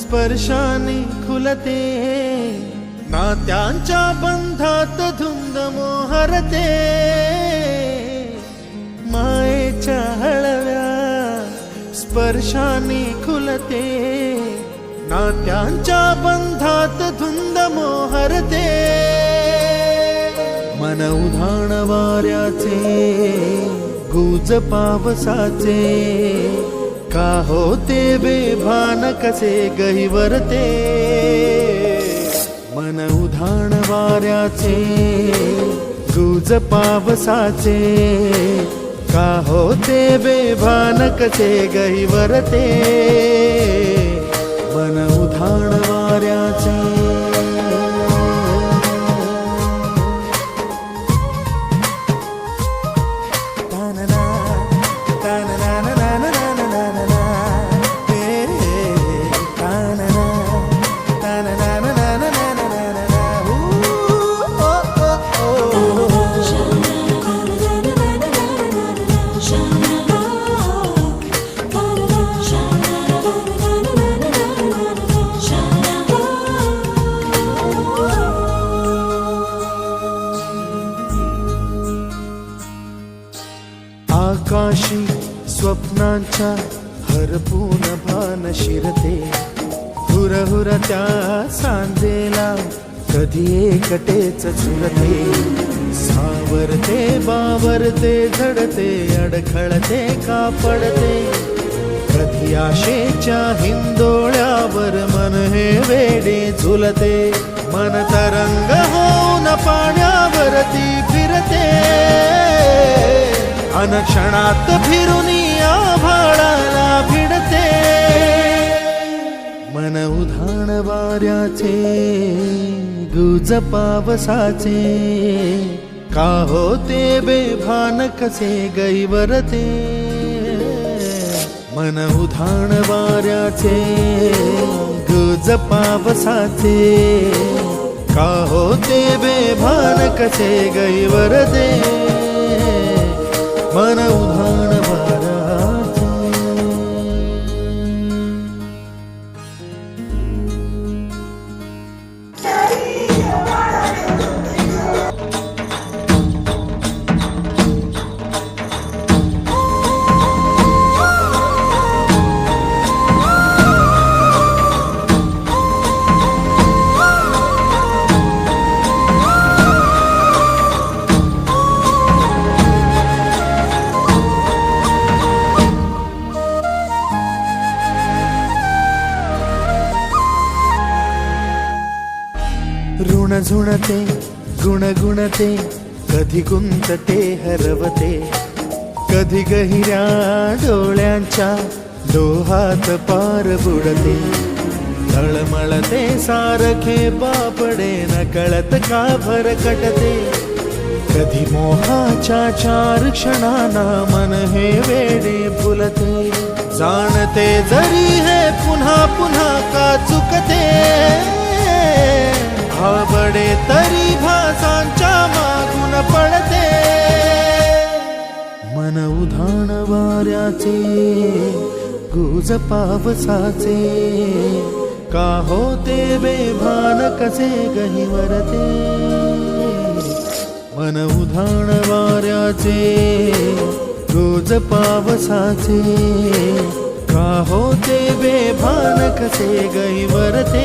स्पर्शाने खुलते, नात्यांच्या बंधात धुंद मोहरते, मायेच्या हळव्या स्पर्शाने खुलते, नात्यांच्या बंधात धुंद मोहरते, मन उधाण वाऱ्याचे गुज पावसाचे, का होते बेभान कसे गहिवरते, मन उधाण वाऱ्याचे गुज पावसाचे, का होते बेभान कसे गहिवरते, मन उधाण वाऱ्याचे। आकाशी स्वप्नांच्या हरपून भान शिरते, हुरहुर त्या सांजेला कधी एकटेच झुरते, सावरते बावरते झडते, अडखळते का पडते, कधी आशेच्या हिंदोळ्यावर मन हे वेडे झुलते, मन तरंग होऊन पाण्यावरती फिरते, अनक्षणात फिरून आभाळाला भिडते, मन उधाण वाऱ्याचे गुज पावसाचे, का होते बेभान कसे गहिवरते, मन उधाण वाऱ्याचे गुज पावसाचे, का होते बेभान कसे गहिवरते, मन उधाण वाऱ्याचे। ऋण झुणते गुणगुणते, कधी गुंतते हरवते, कधी गहिऱ्या डोळ्यांच्या डोहात पार बुडते, तळमळते सारखे बापडे नकळत का भरकटते, कधी मोहाच्या चार क्षणांना मन हे वेडे फुलते, जाणते जरी हे पुन्हा पुन्हा का चुकते, आवडे तरी भासांच्या मागून पडते, मन उधाण वाऱ्याचे गुज पावसाचे, का होते बेभान कसे गहिवरते, मन उधाण वाऱ्याचे गुज पावसाचे, का होते बेभान कसे गहिवरते,